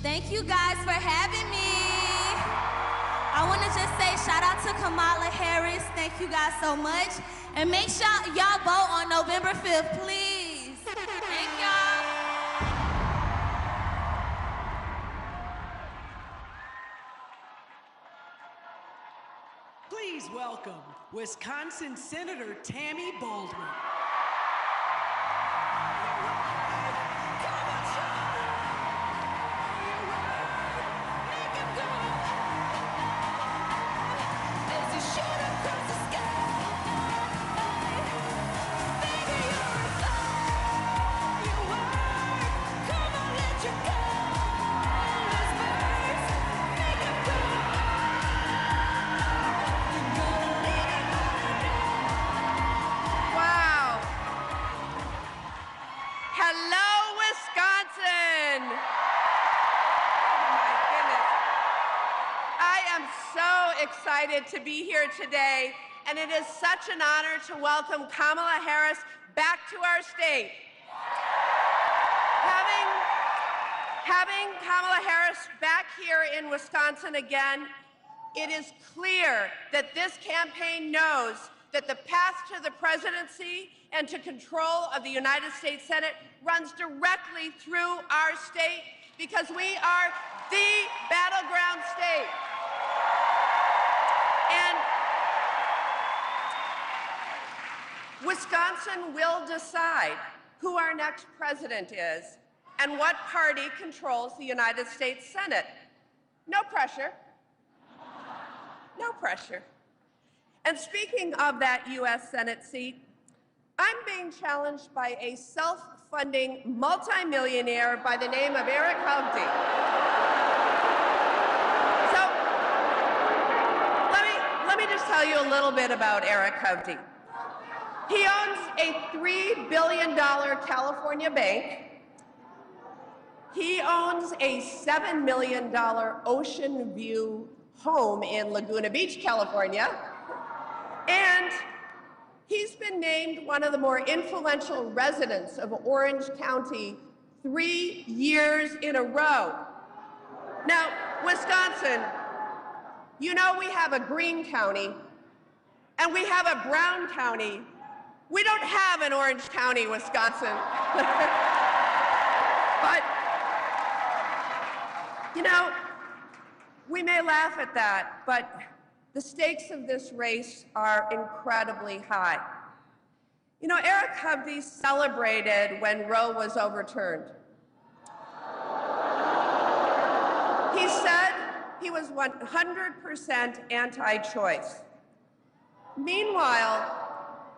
Thank you guys for having me. I want to just say shout out to Kamala Harris. Thank you guys so much. And make sure y'all vote on November 5th, please. Thank y'all. Please welcome Wisconsin Senator Tammy Baldwin. Hello, Wisconsin! Oh my goodness. I am so excited to be here today, and it is such an honor to welcome Kamala Harris back to our state. Having Kamala Harris back here in Wisconsin again, it is clear that this campaign knows that the path to the presidency and to control of the United States Senate runs directly through our state because we are the battleground state. And Wisconsin will decide who our next president is and what party controls the United States Senate. No pressure. No pressure. And speaking of that U.S. Senate seat, I'm being challenged by a self-funding multimillionaire by the name of Eric Hovde. So let me just tell you a little bit about Eric Hovde. He owns a $3 billion California bank. He owns a $7 million ocean view home in Laguna Beach, California. And he's been named one of the more influential residents of Orange County 3 years in a row. Now, Wisconsin, you know we have a green county and we have a brown county. We don't have an Orange County, Wisconsin. But, you know, we may laugh at that, but the stakes of this race are incredibly high. You know, Eric Hovde celebrated when Roe was overturned. He said he was 100% anti-choice. Meanwhile,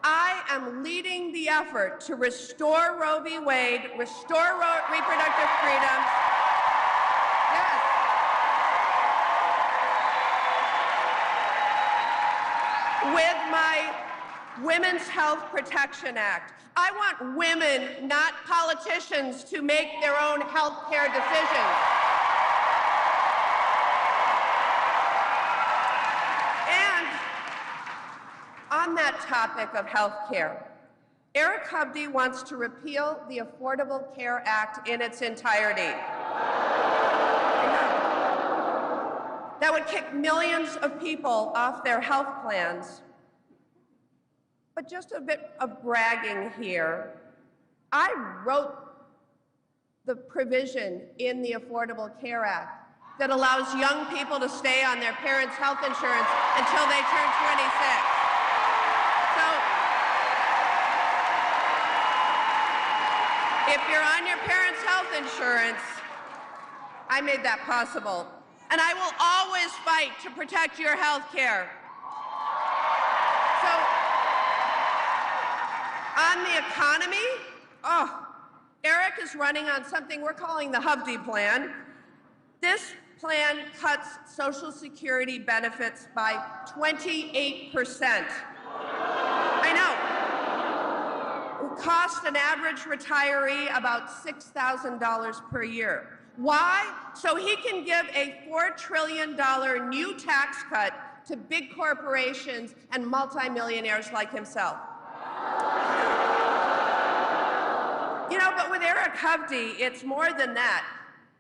I am leading the effort to restore Roe v. Wade, restore reproductive freedoms. Yes. With my Women's Health Protection Act. I want women, not politicians, to make their own health care decisions. And on that topic of health care, Eric Hovde wants to repeal the Affordable Care Act in its entirety. That would kick millions of people off their health plans. But just a bit of bragging here. I wrote the provision in the Affordable Care Act that allows young people to stay on their parents' health insurance until they turn 26. So, if you're on your parents' health insurance, I made that possible. And I will always fight to protect your health care. So, on the economy, Eric is running on something we're calling the Hovde Plan. This plan cuts Social Security benefits by 28%. I know. It will cost an average retiree about $6,000 per year. Why? So he can give a $4 trillion new tax cut to big corporations and multimillionaires like himself. You know, but with Eric Hovde, it's more than that.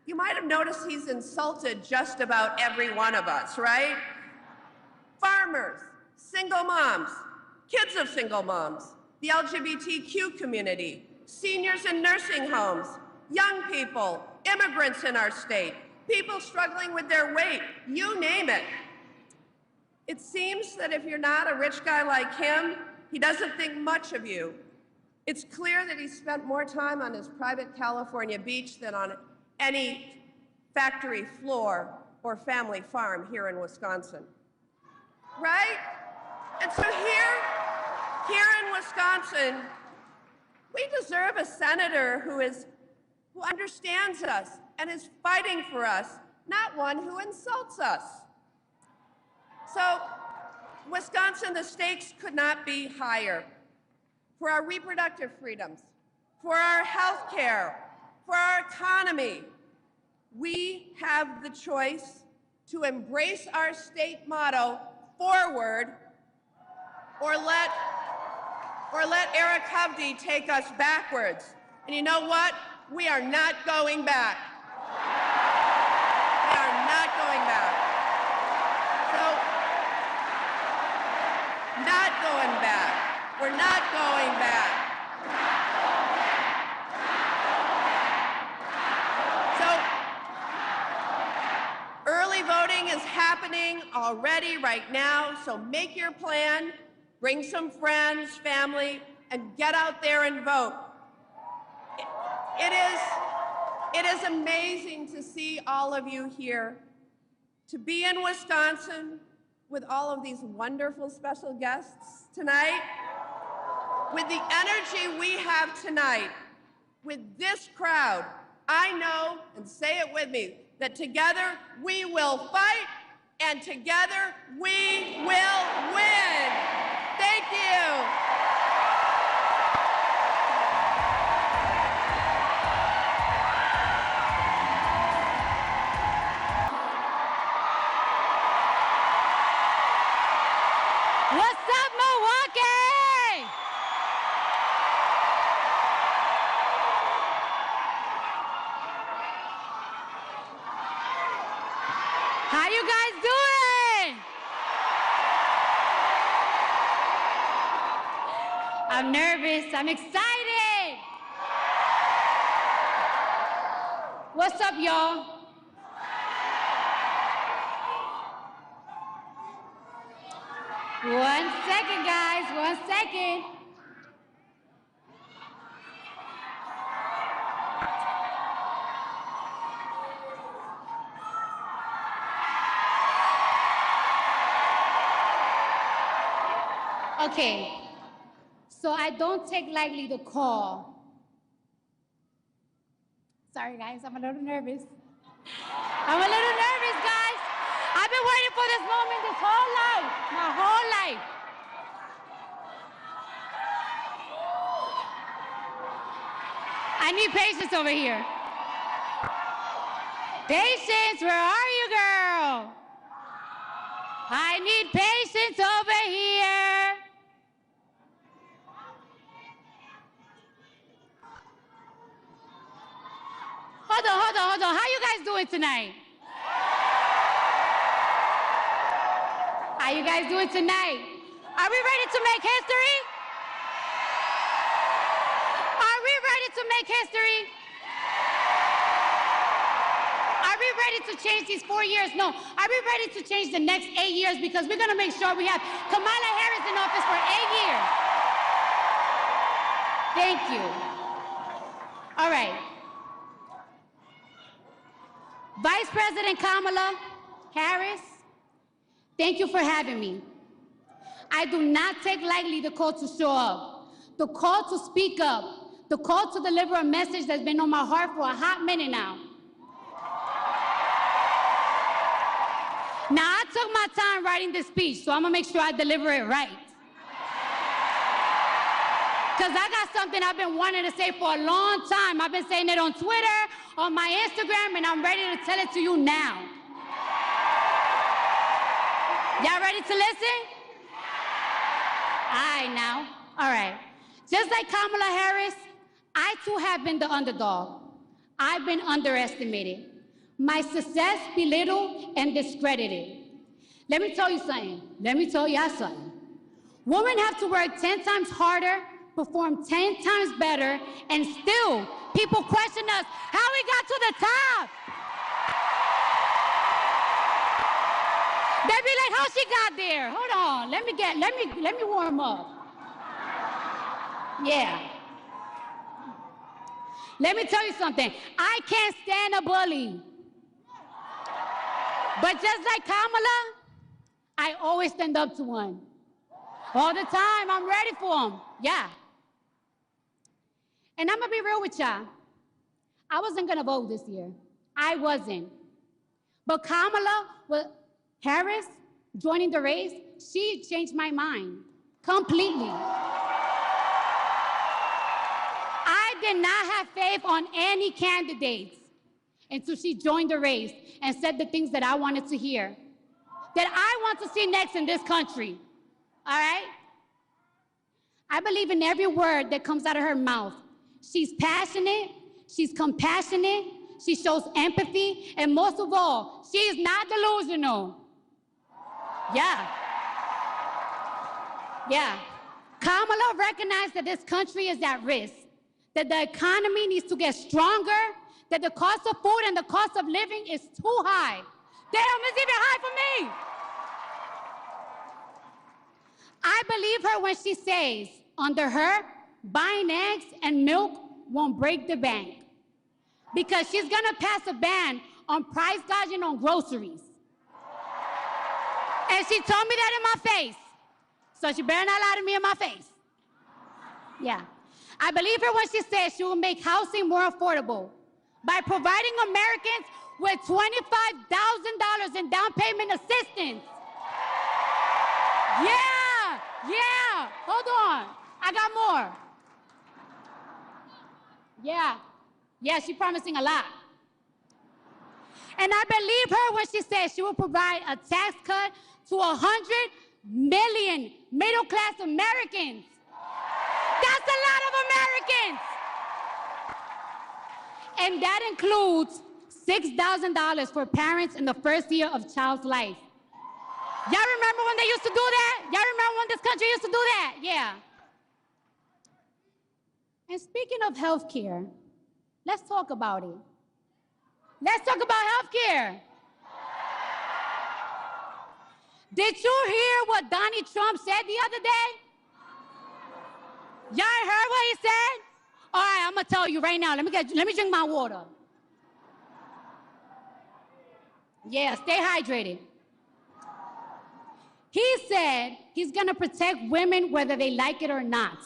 you might have noticed he's insulted just about every one of us, right? Farmers, single moms, kids of single moms, the LGBTQ community, seniors in nursing homes, young people, immigrants in our state, people struggling with their weight, you name it. It seems that if you're not a rich guy like him, he doesn't think much of you. It's clear that he spent more time on his private California beach than on any factory floor or family farm here in Wisconsin. Right? And so here in Wisconsin, we deserve a senator who understands us and is fighting for us, not one who insults us. So, Wisconsin, the stakes could not be higher. For our reproductive freedoms, for our health care, for our economy, we have the choice to embrace our state motto, forward, or let Eric Hovde take us backwards. And you know what? We are not going back. We are not going back. So, not going back. We're not going back. So, early voting is happening already right now, so make your plan, bring some friends, family, and get out there and vote. It is amazing to see all of you here, to be in Wisconsin with all of these wonderful special guests tonight. With the energy we have tonight, with this crowd, I know, and say it with me, that together we will fight and together we will win. Thank you. What's up, Milwaukee? How you guys doing? I'm nervous. I'm excited. What's up, y'all? One second, guys. 1 second. Okay, so I don't take lightly the call. Sorry, guys, I'm a little nervous. I'm a little nervous, guys. I've been waiting for this moment this whole life, my whole life. I need patience over here. Patience, where are you, girl? I need patience over here. Hold on. How you guys doing tonight? How you guys doing tonight? Are we ready to make history? Are we ready to make history? Are we ready to change these 4 years? No. Are we ready to change the next 8 years? Because we're going to make sure we have Kamala Harris in office for 8 years. Thank you. All right. Vice President Kamala Harris, thank you for having me. I do not take lightly the call to show up, the call to speak up, the call to deliver a message that's been on my heart for a hot minute now. Now, I took my time writing this speech, so I'm gonna make sure I deliver it right. Because I got something I've been wanting to say for a long time. I've been saying it on Twitter, on my Instagram, and I'm ready to tell it to you now. Y'all ready to listen? All right, now. All right. Just like Kamala Harris, I too have been the underdog. I've been underestimated. my success belittled and discredited. Let me tell you something. Let me tell y'all something. Women have to work 10 times harder, perform 10 times better, and still people question us how we got to the top. They be like, how she got there? Hold on, let me warm up. Yeah. Let me tell you something. I can't stand a bully. But just like Kamala, I always stand up to one. All the time, I'm ready for him. Yeah. And I'm gonna be real with y'all. I wasn't gonna vote this year. I wasn't. But Kamala Harris joining the race, she changed my mind completely. I did not have faith on any candidates until she joined the race and said the things that I wanted to hear, that I want to see next in this country. All right? I believe in every word that comes out of her mouth. She's passionate, she's compassionate, she shows empathy, and most of all, she is not delusional. Yeah. Yeah. Kamala recognized that this country is at risk, that the economy needs to get stronger, that the cost of food and the cost of living is too high. Damn, it's even high for me. I believe her when she says, under her, buying eggs and milk won't break the bank, because she's gonna pass a ban on price gouging on groceries. And she told me that in my face, so she better not lie to me in my face. Yeah. I believe her when she says she will make housing more affordable by providing Americans with $25,000 in down payment assistance. Yeah, hold on, I got more. Yeah, she's promising a lot. And I believe her when she says she will provide a tax cut to 100 million middle-class Americans. That's a lot of Americans. And that includes $6,000 for parents in the first year of child's life. Y'all remember when they used to do that? Y'all remember when this country used to do that? Yeah. And speaking of healthcare, let's talk about it. Let's talk about healthcare. Did you hear what Donald Trump said the other day? Y'all heard what he said? All right, I'm gonna tell you right now. Let me drink my water. Yeah, stay hydrated. He said he's gonna protect women whether they like it or not.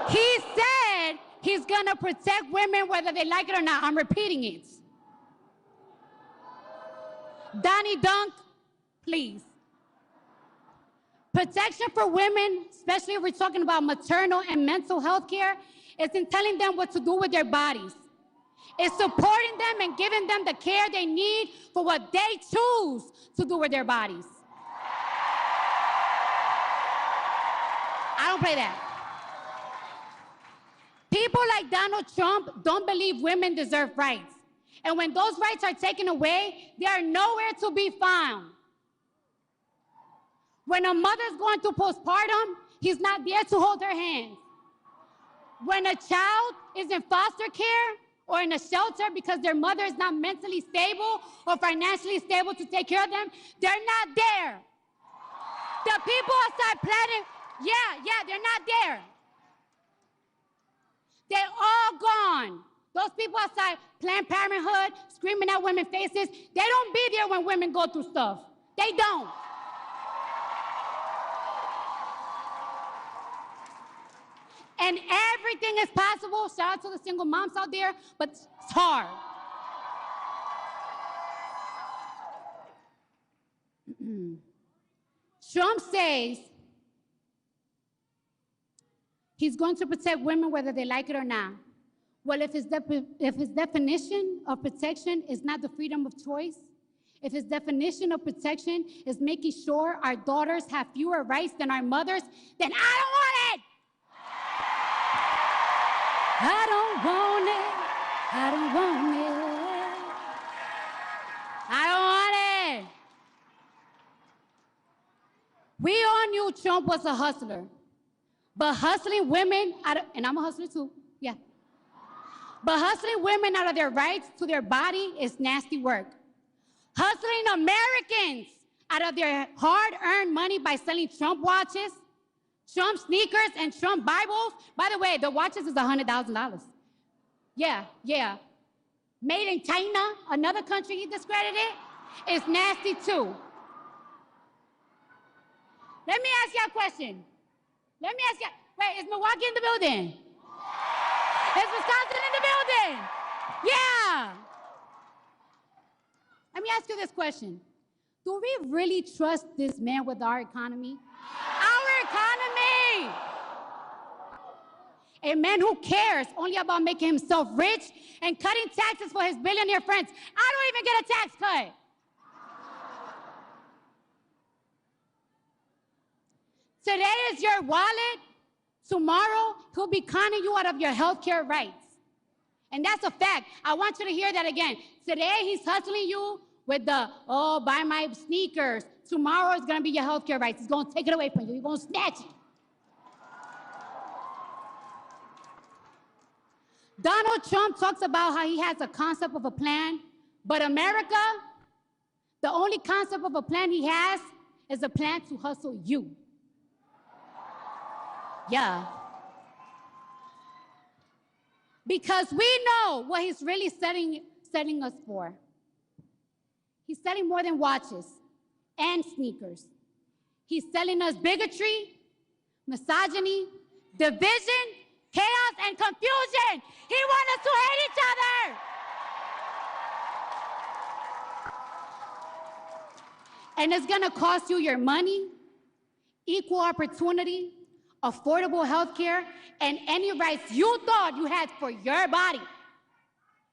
He said he's gonna protect women whether they like it or not. I'm repeating it. Donnie Dunk, please. Protection for women, especially if we're talking about maternal and mental health care, isn't telling them what to do with their bodies. It's supporting them and giving them the care they need for what they choose to do with their bodies. I don't play that. People like Donald Trump don't believe women deserve rights. And when those rights are taken away, they are nowhere to be found. When a mother's going through postpartum, he's not there to hold her hand. When a child is in foster care or in a shelter because their mother is not mentally stable or financially stable to take care of them, they're not there. The people outside planning, they're not there. They're all gone. Those people outside Planned Parenthood, screaming at women's faces, they don't be there when women go through stuff. They don't. And everything is possible. Shout out to the single moms out there, but it's hard. Trump says he's going to protect women whether they like it or not. Well, if his definition of protection is not the freedom of choice, if his definition of protection is making sure our daughters have fewer rights than our mothers, then I don't want it. I don't want it. I don't want it. I don't want it. We all knew Trump was a hustler. But hustling women, and I'm a hustler too, yeah. But hustling women out of their rights to their body is nasty work. Hustling Americans out of their hard-earned money by selling Trump watches, Trump sneakers, and Trump Bibles. By the way, the watches is $100,000. Yeah. Made in China, another country he discredited, is nasty too. Let me ask you a question. Wait, is Milwaukee in the building? Is Wisconsin in the building? Yeah. Let me ask you this question. Do we really trust this man with our economy? Our economy! A man who cares only about making himself rich and cutting taxes for his billionaire friends. I don't even get a tax cut. Today is your wallet. Tomorrow, he'll be conning you out of your healthcare rights. And that's a fact. I want you to hear that again. Today, he's hustling you with the, oh, buy my sneakers. Tomorrow is going to be your healthcare rights. He's going to take it away from you. He's going to snatch it. Donald Trump talks about how he has a concept of a plan, but America, the only concept of a plan he has is a plan to hustle you. Yeah. Because we know what he's really setting us for. He's selling more than watches and sneakers. He's selling us bigotry, misogyny, division, chaos, and confusion. He wants us to hate each other. And it's gonna cost you your money, equal opportunity, affordable health care, and any rights you thought you had for your body.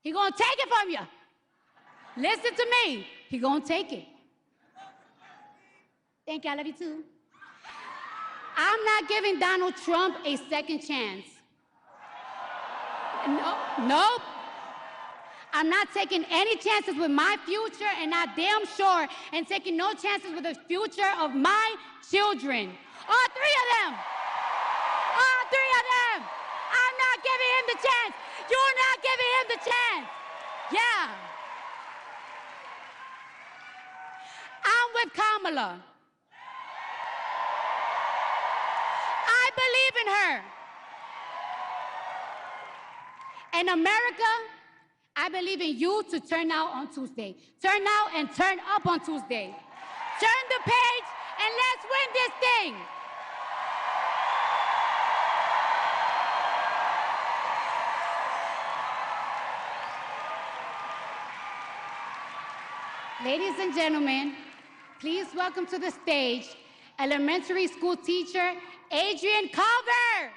He gonna take it from you. Listen to me, he gonna take it. Thank you, I love you too. I'm not giving Donald Trump a second chance. Nope. I'm not taking any chances with my future, and I damn sure and taking no chances with the future of my children. All three of them. All three of them. I'm not giving him the chance. You're not giving him the chance. Yeah. I'm with Kamala. I believe in her. And America, I believe in you to turn out on Tuesday. Turn out and turn up on Tuesday. Turn the page and let's win this thing. Ladies and gentlemen, please welcome to the stage elementary school teacher Adrian Culver.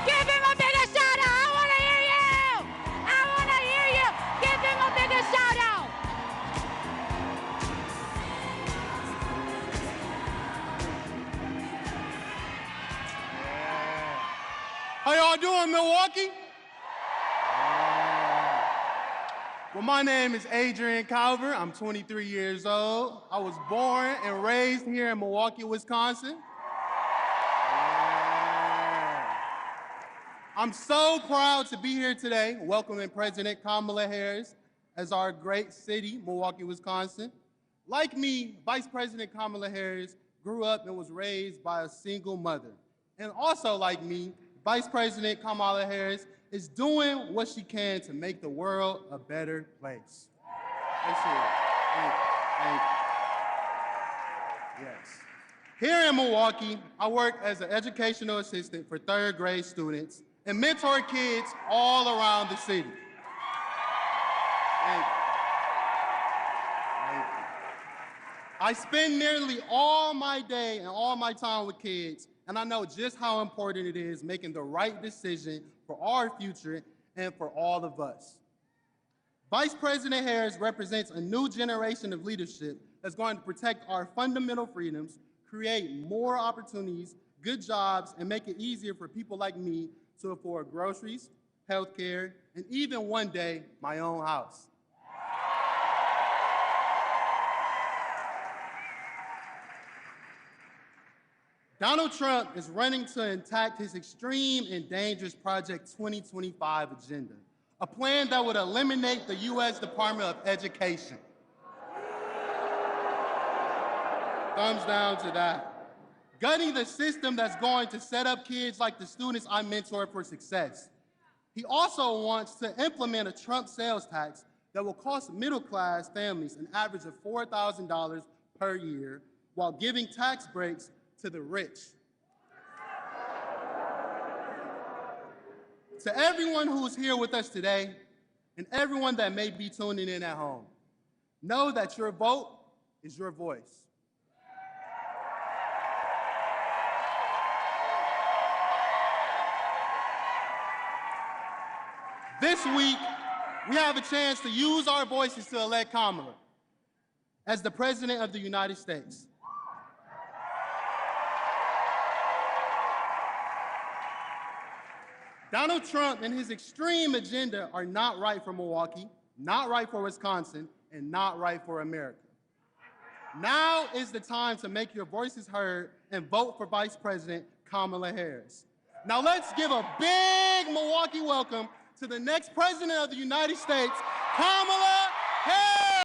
Give him a bigger shout out. I want to hear you. I want to hear you. Give him a bigger shout out. How y'all doing, Milwaukee? Well, my name is Adrian Culver. I'm 23 years old. I was born and raised here in Milwaukee, Wisconsin. I'm so proud to be here today welcoming President Kamala Harris as our great city, Milwaukee, Wisconsin. Like me, Vice President Kamala Harris grew up and was raised by a single mother. And also like me, Vice President Kamala Harris is doing what she can to make the world a better place. That's it. Thank you. Yes. Here in Milwaukee, I work as an educational assistant for third grade students and mentor kids all around the city. Thank you. Thank you. I spend nearly all my day and all my time with kids, and I know just how important it is making the right decision for our future and for all of us. Vice President Harris represents a new generation of leadership that's going to protect our fundamental freedoms, create more opportunities, good jobs, and make it easier for people like me to afford groceries, health care, and even one day, my own house. Donald Trump is running to enact his extreme and dangerous Project 2025 agenda, a plan that would eliminate the U.S. Department of Education. Thumbs down to that. Gutting the system that's going to set up kids like the students I mentor for success. He also wants to implement a Trump sales tax that will cost middle-class families an average of $4,000 per year while giving tax breaks to the rich. To everyone who's here with us today, and everyone that may be tuning in at home, know that your vote is your voice. This week, we have a chance to use our voices to elect Kamala as the President of the United States. Donald Trump and his extreme agenda are not right for Milwaukee, not right for Wisconsin, and not right for America. Now is the time to make your voices heard and vote for Vice President Kamala Harris. Now let's give a big Milwaukee welcome to the next President of the United States, Kamala Harris.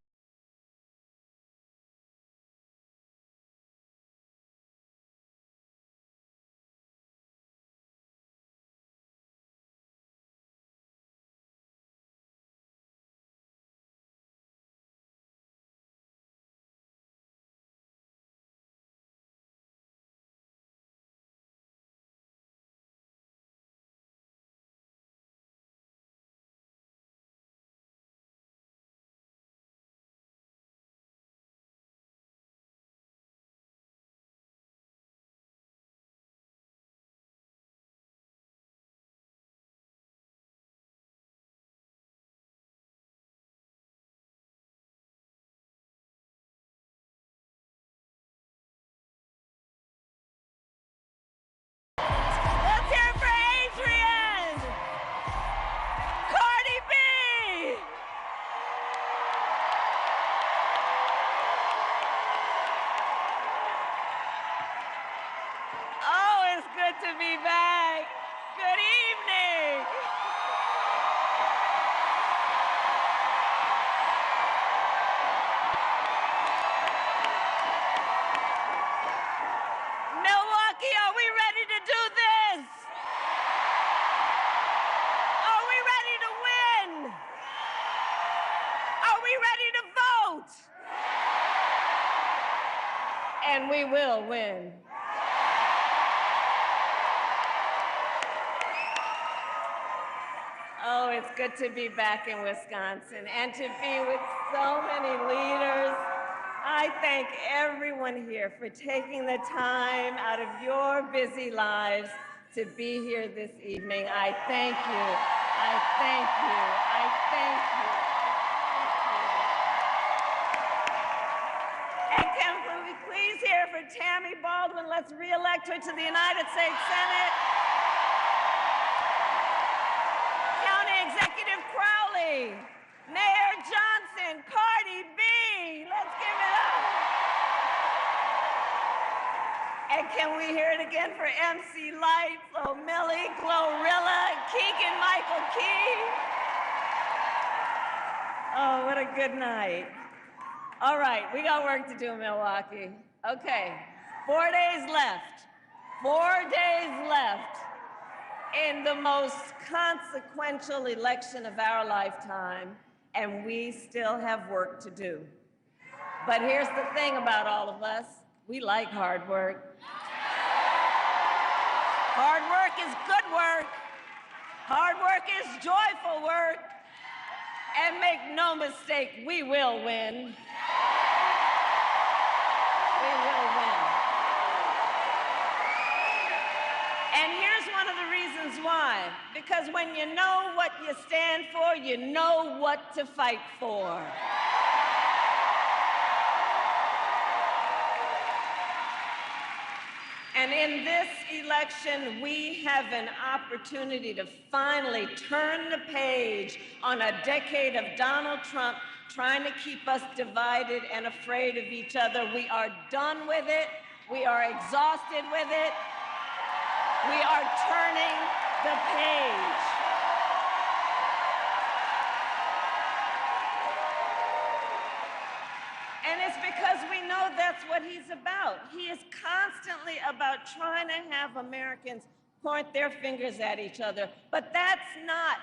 Let's hear it for Adrian! Cardi B! Oh, it's good to be back. Good evening. Milwaukee, are we ready to do this? Are we ready to win? Are we ready to vote? And we will win. Oh, it's good to be back in Wisconsin and to be with so many leaders. I thank everyone here for taking the time out of your busy lives to be here this evening. I thank you. I thank you. I thank you. And can we please hear for Tammy Baldwin? Let's re-elect her to the United States Senate. County Executive Crowley, Mayor Johnson, Cardi B. Let's give it up. And can we hear it again for MC Lights, O'Milly, Glorilla, Keegan Michael Key? Oh, what a good night. All right, we got work to do in Milwaukee. Okay, 4 days left. 4 days left in the most consequential election of our lifetime, and we still have work to do. But here's the thing about all of us, we like hard work. Hard work is good work. Hard work is joyful work. And make no mistake, we will win. We will win. And here's one of the reasons why. Because when you know what you stand for, you know what to fight for. And in this election, we have an opportunity to finally turn the page on a decade of Donald Trump trying to keep us divided and afraid of each other. We are done with it. We are exhausted with it. We are turning the page. And it's because we know that's what he's about. He is constantly about trying to have Americans point their fingers at each other. But that's not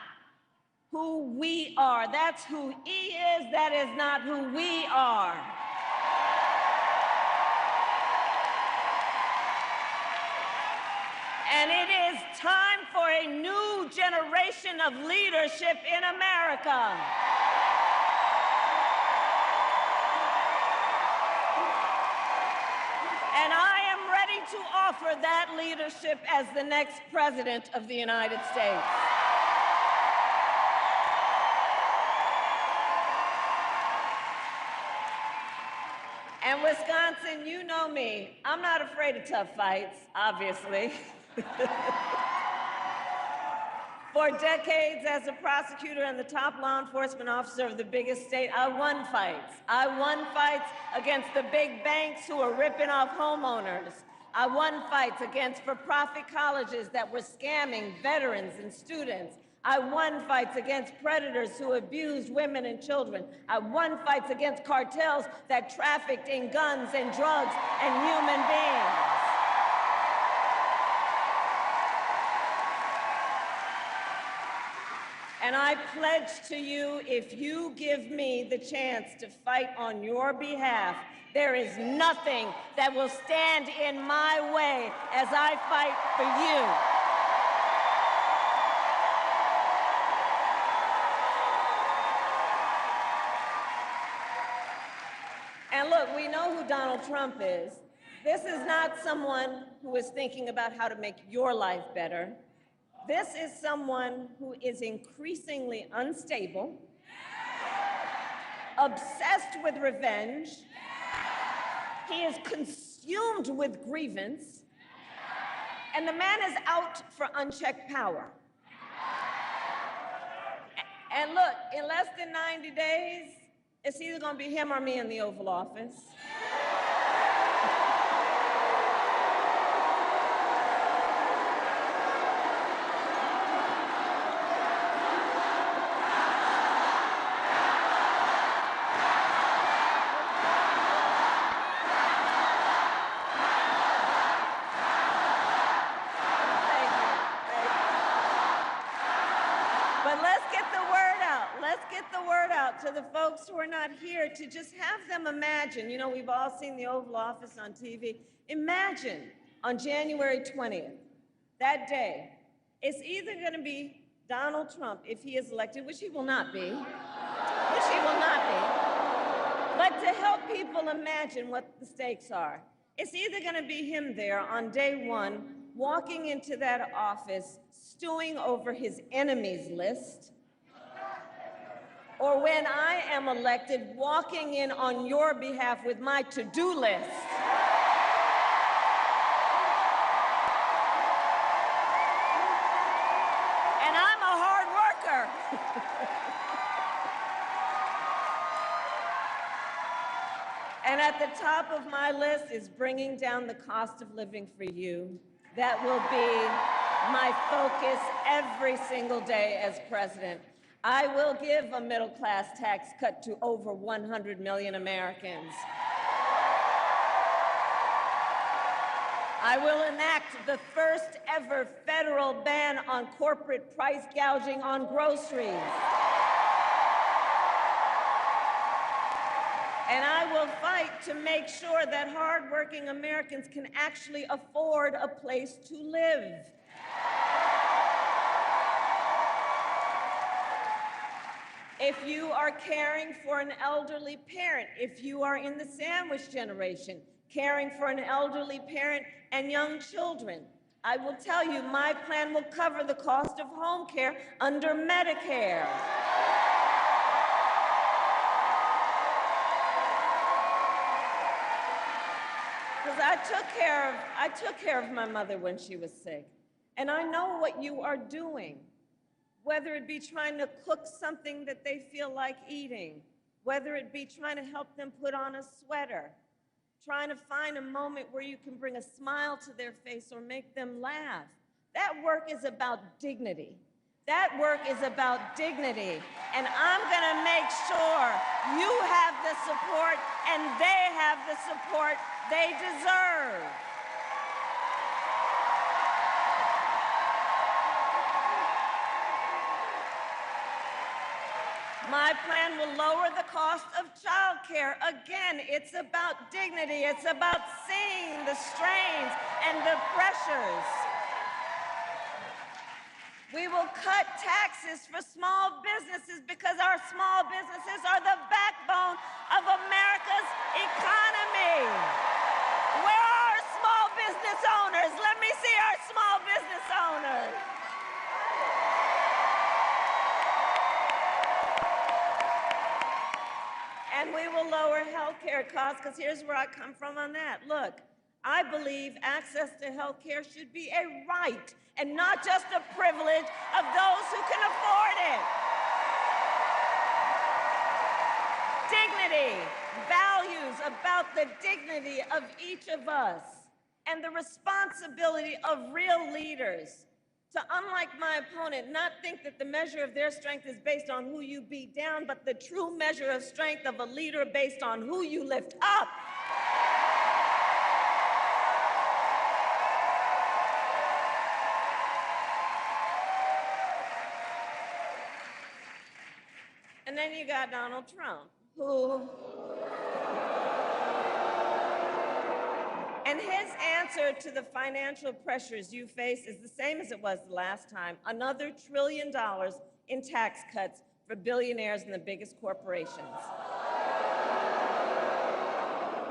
who we are. That's who he is. That is not who we are. And it is time for a new generation of leadership in America. And I am ready to offer that leadership as the next president of the United States. And Wisconsin, you know me. I'm not afraid of tough fights, obviously. For decades as a prosecutor and the top law enforcement officer of the biggest state, I won fights. I won fights against the big banks who were ripping off homeowners. I won fights against for-profit colleges that were scamming veterans and students. I won fights against predators who abused women and children. I won fights against cartels that trafficked in guns and drugs and human beings. And I pledge to you, if you give me the chance to fight on your behalf, there is nothing that will stand in my way as I fight for you. And look, we know who Donald Trump is. This is not someone who is thinking about how to make your life better. This is someone who is increasingly unstable, obsessed with revenge. He is consumed with grievance, and the man is out for unchecked power. And look, in less than 90 days, it's either going to be him or me in the Oval Office. To the folks who are not here, to just have them imagine, you know, we've all seen the Oval Office on TV. Imagine on January 20th, that day, it's either going to be Donald Trump, if he is elected, which he will not be, but to help people imagine what the stakes are. It's either going to be him there on day one, walking into that office, stewing over his enemies list, or when I am elected, walking in on your behalf with my to-do list. And I'm a hard worker. And at the top of my list is bringing down the cost of living for you. That will be my focus every single day as president. I will give a middle-class tax cut to over 100 million Americans. I will enact the first ever federal ban on corporate price gouging on groceries. And I will fight to make sure that hardworking Americans can actually afford a place to live. If you are caring for an elderly parent, if you are in the sandwich generation, caring for an elderly parent and young children, I will tell you my plan will cover the cost of home care under Medicare. because I took care of my mother when she was sick. And I know what you are doing, whether it be trying to cook something that they feel like eating, whether it be trying to help them put on a sweater, trying to find a moment where you can bring a smile to their face or make them laugh. That work is about dignity. That work is about dignity. And I'm gonna make sure you have the support and they have the support they deserve. My plan will lower the cost of childcare. Again, it's about dignity. It's about seeing the strains and the pressures. We will cut taxes for small businesses because our small businesses are the backbone of America's economy. Where are our small business owners? Let me see our small business owners. And we will lower healthcare costs, because here's where I come from on that. Look, I believe access to healthcare should be a right and not just a privilege of those who can afford it. Dignity, values about the dignity of each of us, and the responsibility of real leaders to, unlike my opponent, not think that the measure of their strength is based on who you beat down, but the true measure of strength of a leader based on who you lift up. And then you got Donald Trump, who... And his answer to the financial pressures you face is the same as it was the last time: another $1 trillion in tax cuts for billionaires and the biggest corporations.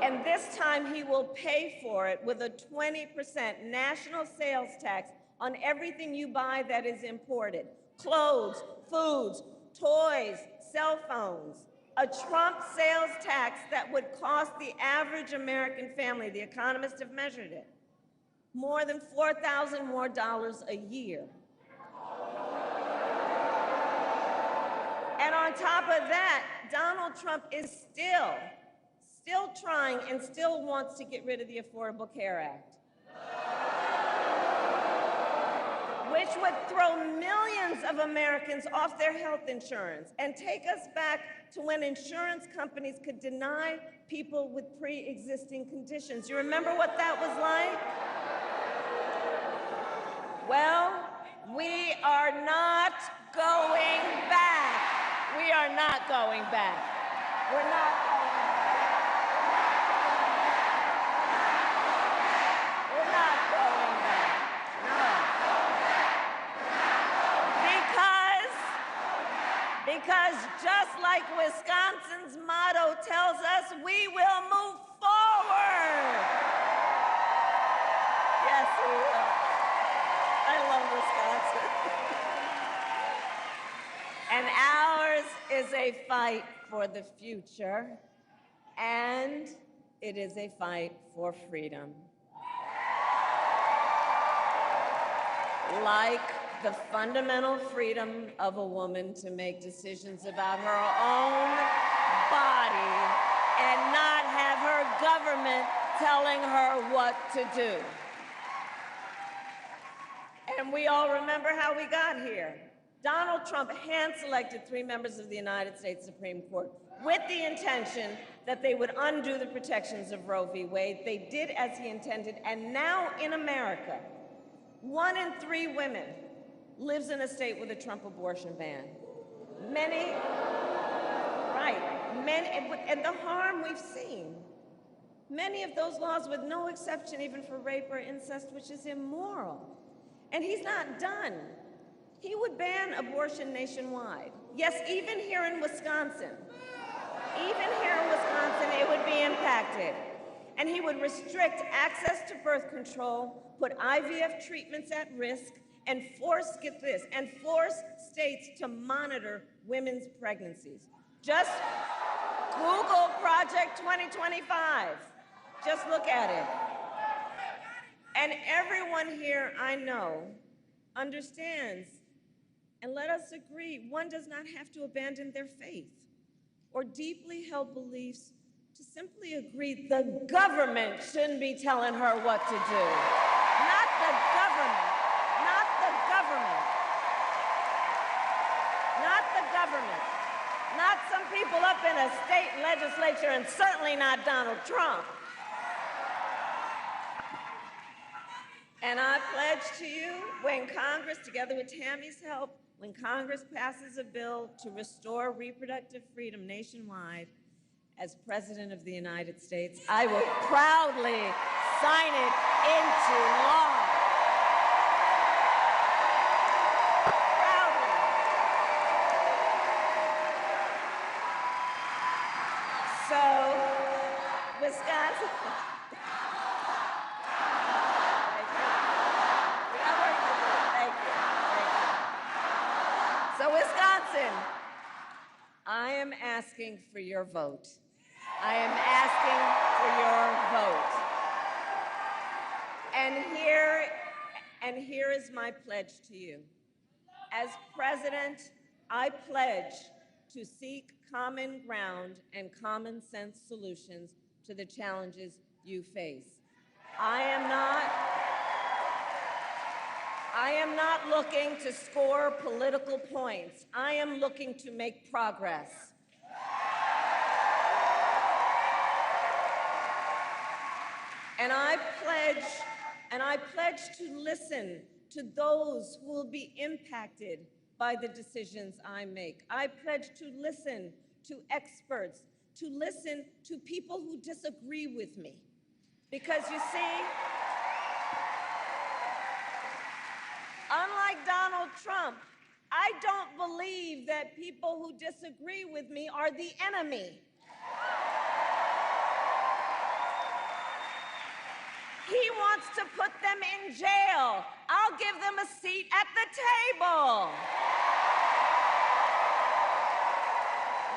And this time he will pay for it with a 20% national sales tax on everything you buy that is imported: clothes, foods, toys, cell phones. A Trump sales tax that would cost the average American family, the economists have measured it, more than $4,000 more a year. And on top of that, Donald Trump is still trying and still wants to get rid of the Affordable Care Act, which would throw millions of Americans off their health insurance and take us back to when insurance companies could deny people with pre-existing conditions. You remember what that was like? Well, we are not going back. We are not going back. We're not going back. We're not going back. No. Because just like Wisconsin's motto tells us, we will move forward. Yes, we will. I love Wisconsin. And ours is a fight for the future, and it is a fight for freedom. Like the fundamental freedom of a woman to make decisions about her own body and not have her government telling her what to do. And we all remember how we got here. Donald Trump hand-selected 3 members of the United States Supreme Court with the intention that they would undo the protections of Roe v. Wade. They did as he intended, and now in America, 1 in 3 women lives in a state with a Trump abortion ban. And the harm we've seen. Many of those laws with no exception even for rape or incest, which is immoral. And he's not done. He would ban abortion nationwide. Yes, even here in Wisconsin. Even here in Wisconsin, it would be impacted. And he would restrict access to birth control, put IVF treatments at risk, and force, get this, and force states to monitor women's pregnancies. Just Google Project 2025. Just look at it. And everyone here I know understands, and let us agree, one does not have to abandon their faith or deeply held beliefs to simply agree the government shouldn't be telling her what to do. Not the government, not the government, not the government, not some people up in a state legislature, and certainly not Donald Trump. And I pledge to you, when Congress, together with Tammy's help, when Congress passes a bill to restore reproductive freedom nationwide, as President of the United States, I will proudly sign it into law. Proudly. So, Wisconsin. So, Wisconsin, I am asking for your vote. I am asking for your vote. And here is my pledge to you. As president, I pledge to seek common ground and common sense solutions to the challenges you face. I am not looking to score political points. I am looking to make progress. And I pledge to listen to those who will be impacted by the decisions I make. I pledge to listen to experts, to listen to people who disagree with me. Because you see, unlike Donald Trump, I don't believe that people who disagree with me are the enemy. He wants to put them in jail. I'll give them a seat at the table.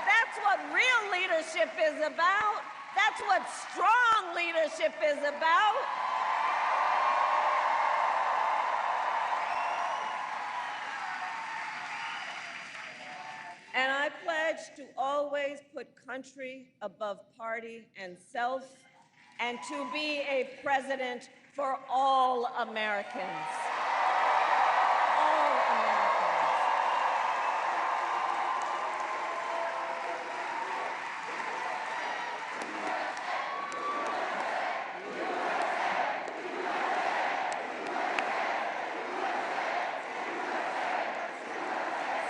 That's what real leadership is about. That's what strong leadership is about. And I pledge to always put country above party and self, and to be a president for all Americans. All Americans.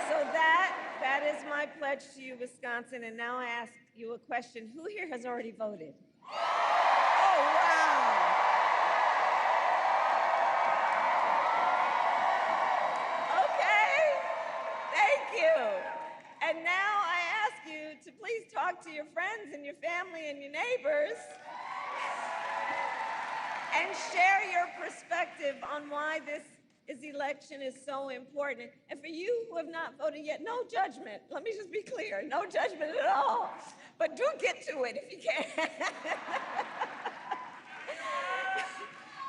So that is my pledge to you, Wisconsin. And now I ask you a question. Who here has already voted? And now I ask you to please talk to your friends and your family and your neighbors and share your perspective on why this election is so important. And for you who have not voted yet, no judgment. Let me just be clear, no judgment at all. But do get to it if you can.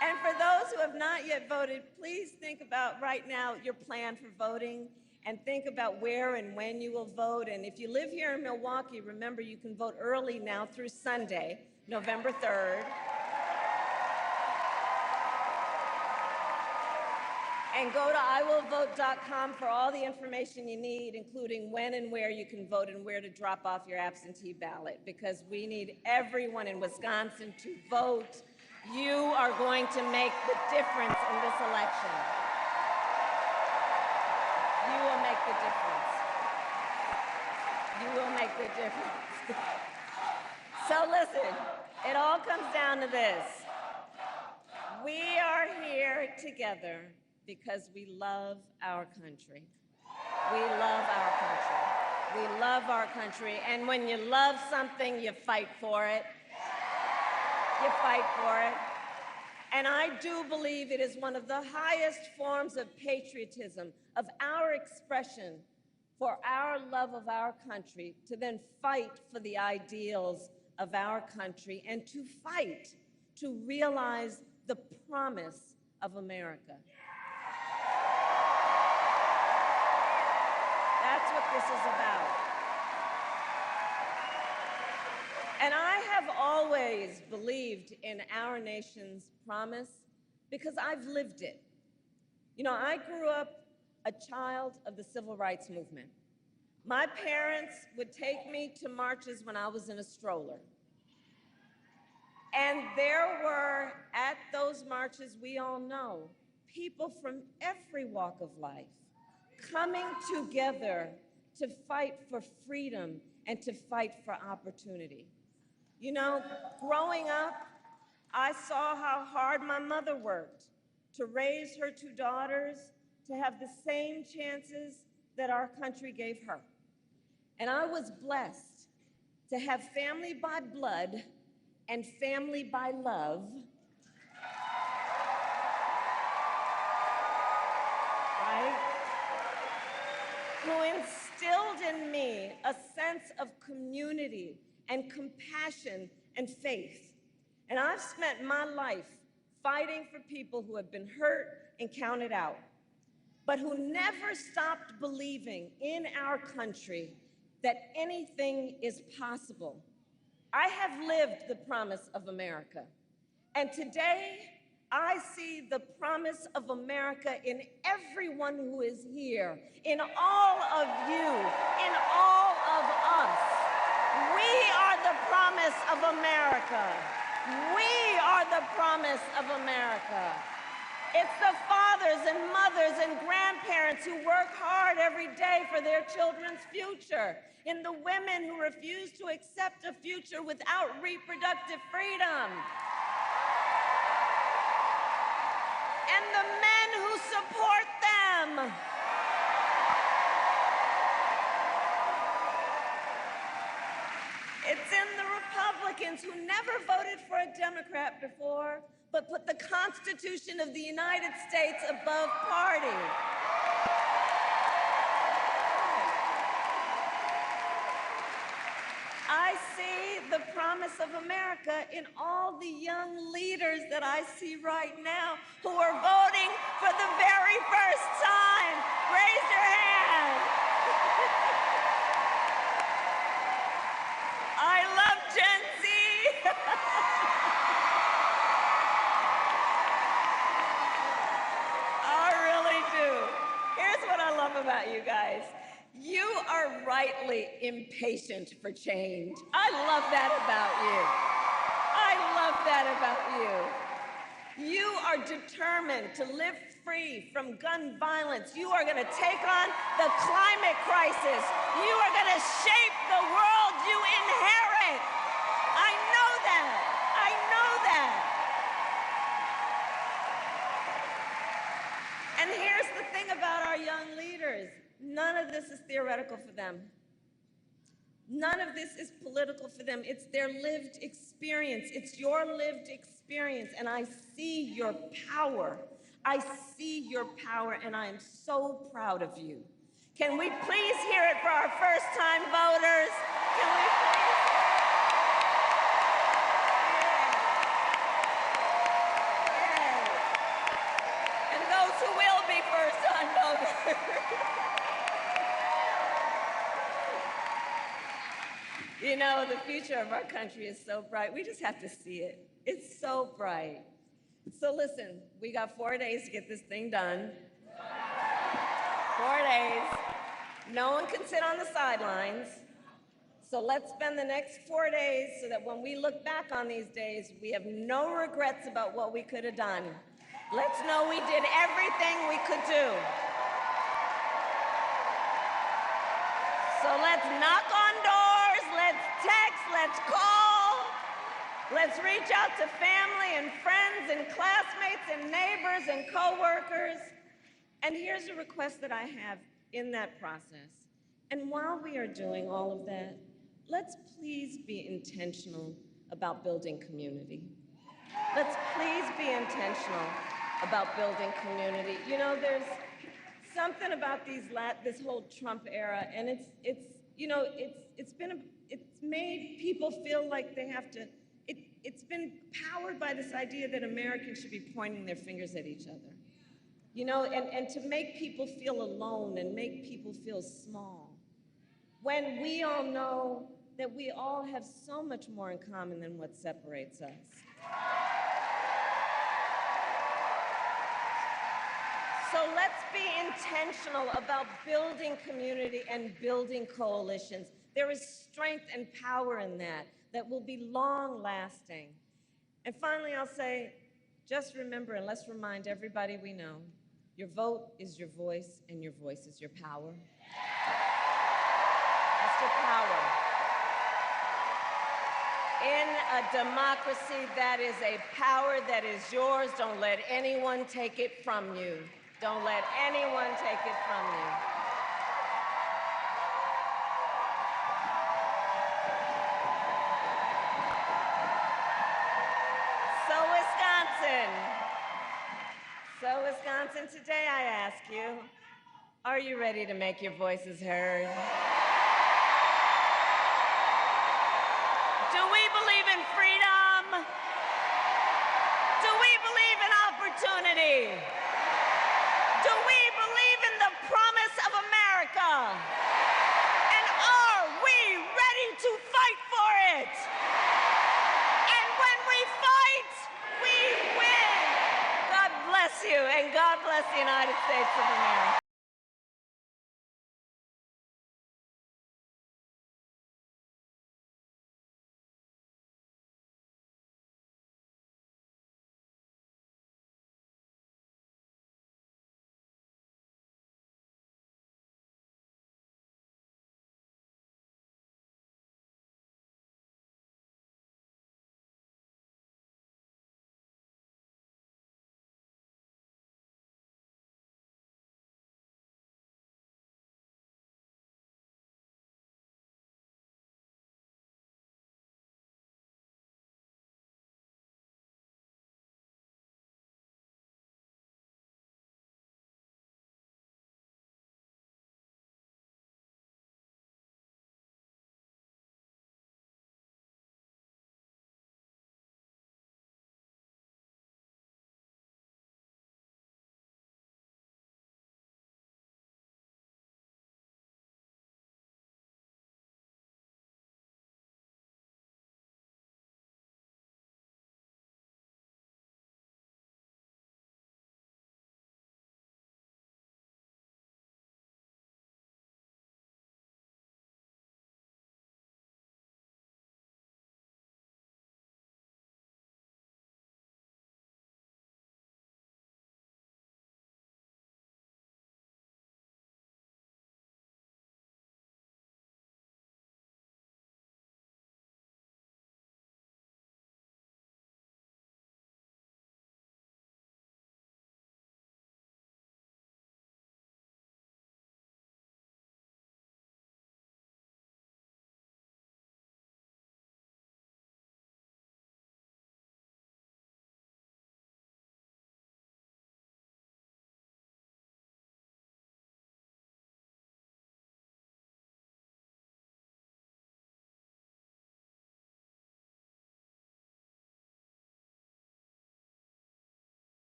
And for those who have not yet voted, please think about right now your plan for voting, and think about where and when you will vote. And if you live here in Milwaukee, remember you can vote early now through Sunday, November 3rd. And go to iwillvote.com for all the information you need, including when and where you can vote and where to drop off your absentee ballot, because we need everyone in Wisconsin to vote. You are going to make the difference in this election. You will make the difference. You will make the difference. So listen, it all comes down to this. We are here together because we love our country. We love our country. We love our country. And when you love something, you fight for it. You fight for it. And I do believe it is one of the highest forms of patriotism, of our expression for our love of our country, to then fight for the ideals of our country, and to fight to realize the promise of America. That's what this is about. And I have always believed in our nation's promise because I've lived it. You know, I grew up a child of the civil rights movement. My parents would take me to marches when I was in a stroller. And there were, at those marches, we all know, people from every walk of life coming together to fight for freedom and to fight for opportunity. You know, growing up, I saw how hard my mother worked to raise her two daughters to have the same chances that our country gave her. And I was blessed to have family by blood and family by love, right? Who instilled in me a sense of community and compassion and faith. And I've spent my life fighting for people who have been hurt and counted out, but who never stopped believing in our country that anything is possible. I have lived the promise of America, and today I see the promise of America in everyone who is here, in all of you, in all of us. We are the promise of America. We are the promise of America. It's the fathers and mothers and grandparents who work hard every day for their children's future, and the women who refuse to accept a future without reproductive freedom, and the men who support them. It's in the Republicans who never voted for a Democrat before, but put the Constitution of the United States above party. I see the promise of America in all the young leaders that I see right now who are voting for the very first time. Raise your hand. I love Gen Z. I really do. Here's what I love about you guys. You are rightly impatient for change. I love that about you. I love that about you. You are determined to live free from gun violence. You are going to take on the climate crisis. You are going to shape the world you inherit. I know that. I know that. And here's the thing about our young leaders. None of this is theoretical for them. None of this is political for them. It's their lived experience. It's your lived experience. And I see your power. I see your power, and I am so proud of you. Can we please hear it for our first-time voters? Can we please? Yeah. And those who will be first-time voters. You know, the future of our country is so bright. We just have to see it. It's so bright. So listen, we got 4 days to get this thing done. 4 days. No one can sit on the sidelines. So let's spend the next 4 days so that when we look back on these days, we have no regrets about what we could have done. Let's know we did everything we could do. So let's knock on doors, let's text, let's call, let's reach out to family and friends and classmates and neighbors and coworkers. And here's a request that I have in that process. And while we are doing all of that, let's please be intentional about building community. Let's please be intentional about building community. You know, there's something about this whole Trump era, and it's made people feel like they have to, it's been powered by this idea that Americans should be pointing their fingers at each other. You know, and to make people feel alone and make people feel small. When we all know that we all have so much more in common than what separates us. So let's be intentional about building community and building coalitions. There is strength and power in that will be long lasting. And finally, I'll say, just remember, and let's remind everybody we know, your vote is your voice and your voice is your power. That's your power. In a democracy, that is a power that is yours. Don't let anyone take it from you. Don't let anyone take it from you. So Wisconsin, today I ask you, are you ready to make your voices heard? Do we believe in freedom? Do we believe in opportunity? Do we believe in the promise of America? And are we ready to fight for it? And when we fight, we win. God bless you, and God bless the United States of America.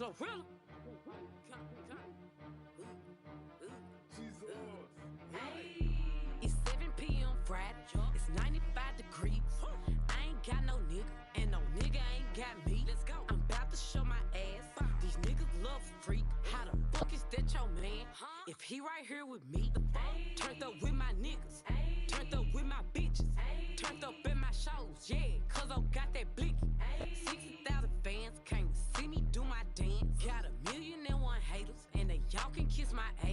Glorilla. She's off. It's 7 p.m. Friday. It's 95 degrees. I ain't got no nigga, and no nigga ain't got me. Let's go. I'm about to show my ass. These niggas love freak. How the fuck is that your man? If he right here with me, turned up with my niggas, turned up with my bitches, turned up in my shows, yeah, cause I got that blicky. 60,000 fans came to see me do my dance. Got 1,000,001 haters, and they y'all can kiss my ass.